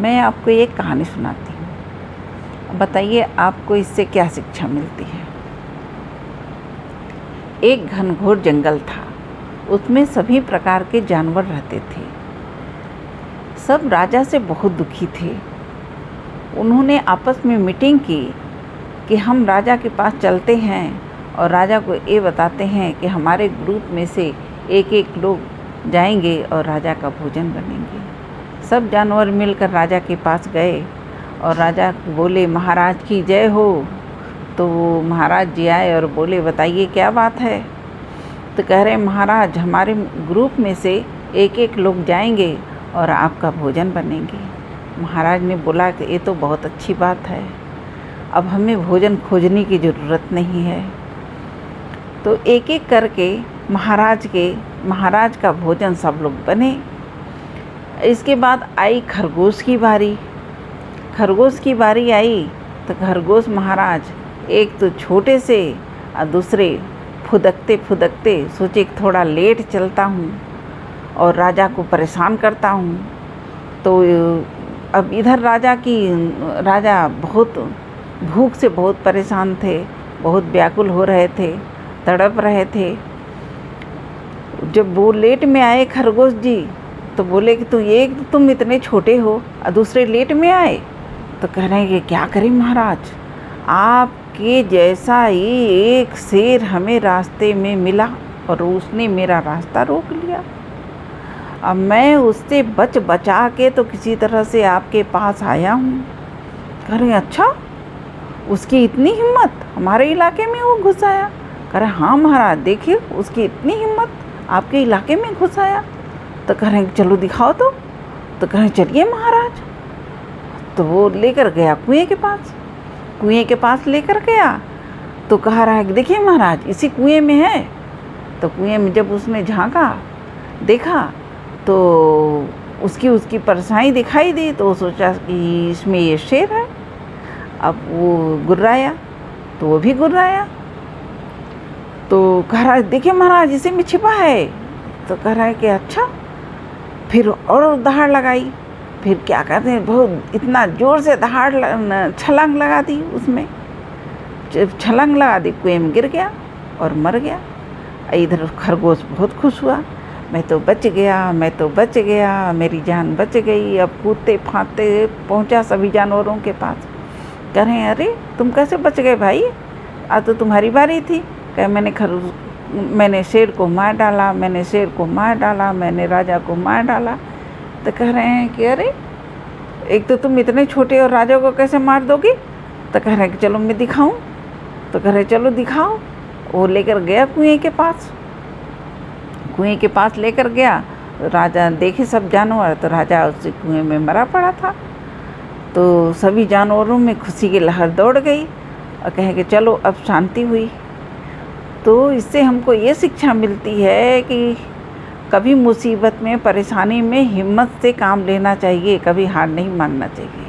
मैं आपको एक कहानी सुनाती हूँ, बताइए आपको इससे क्या शिक्षा मिलती है। एक घनघोर जंगल था, उसमें सभी प्रकार के जानवर रहते थे। सब राजा से बहुत दुखी थे। उन्होंने आपस में मीटिंग की कि हम राजा के पास चलते हैं और राजा को ये बताते हैं कि हमारे ग्रुप में से एक एक लोग जाएंगे और राजा का भोजन बनेंगे। सब जानवर मिलकर राजा के पास गए और राजा बोले, महाराज की जय हो। तो महाराज जी आए और बोले, बताइए क्या बात है। तो कह रहे, महाराज हमारे ग्रुप में से एक एक लोग जाएंगे और आपका भोजन बनेंगे। महाराज ने बोला कि ये तो बहुत अच्छी बात है, अब हमें भोजन खोजने की ज़रूरत नहीं है। तो एक एक करके महाराज का भोजन सब लोग बने। इसके बाद आई खरगोश की बारी। खरगोश की बारी आई तो खरगोश महाराज एक तो छोटे से और दूसरे फुदकते फुदकते सोचे कि थोड़ा लेट चलता हूँ और राजा को परेशान करता हूँ। तो अब इधर राजा बहुत भूख से बहुत परेशान थे, बहुत व्याकुल हो रहे थे, तड़प रहे थे। जब वो लेट में आए खरगोश जी तो बोले कि तुम इतने छोटे हो और दूसरे लेट में आए। तो कह रहे हैं कि क्या करें महाराज, आपके जैसा ही एक शेर हमें रास्ते में मिला और उसने मेरा रास्ता रोक लिया। अब मैं उससे बचा के तो किसी तरह से आपके पास आया हूँ। कह रहे, अच्छा उसकी इतनी हिम्मत, हमारे इलाके में वो घुस आया। कह रहे, हाँ महाराज देखिए उसकी इतनी हिम्मत, आपके इलाके में घुस आया। तो कह रहे, चलो दिखाओ। तो कह रहे, चलिए महाराज। तो वो लेकर गया कुएं के पास लेकर गया। तो कह रहा है, देखिए महाराज इसी कुएं में है। तो कुएं में जब उसने झांका देखा तो उसकी परछाई दिखाई दी। तो वो सोचा कि इसमें ये शेर है। अब वो गुर्राया तो वो भी गुर्राया। तो कह रहा है, देखिए महाराज इसी में छिपा है। तो कह रहा है कि अच्छा। फिर और दहाड़ लगाई। फिर क्या कहते हैं, बहुत इतना ज़ोर से छलांग लगा दी उसमें। जब छलांग लगा दी कुएं में गिर गया और मर गया। इधर खरगोश बहुत खुश हुआ, मैं तो बच गया, मेरी जान बच गई। अब कूदते फांदते पहुंचा सभी जानवरों के पास। कह रहे हैं, अरे तुम कैसे बच गए भाई, आज तो तुम्हारी बारी थी। कह, मैंने शेर को मार डाला, मैंने राजा को मार डाला। तो कह रहे हैं कि अरे एक तो तुम इतने छोटे और राजा को कैसे मार दोगे। तो कह रहे हैं कि चलो मैं दिखाऊं। तो कह रहे, चलो दिखाओ। वो लेकर गया कुएं के पास लेकर गया। तो राजा देखे सब जानवर, तो राजा उस कुएं में मरा पड़ा था। तो सभी जानवरों में खुशी की लहर दौड़ गई और कहे कि चलो अब शांति हुई। तो इससे हमको ये शिक्षा मिलती है कि कभी मुसीबत में, परेशानी में हिम्मत से काम लेना चाहिए, कभी हार नहीं मानना चाहिए।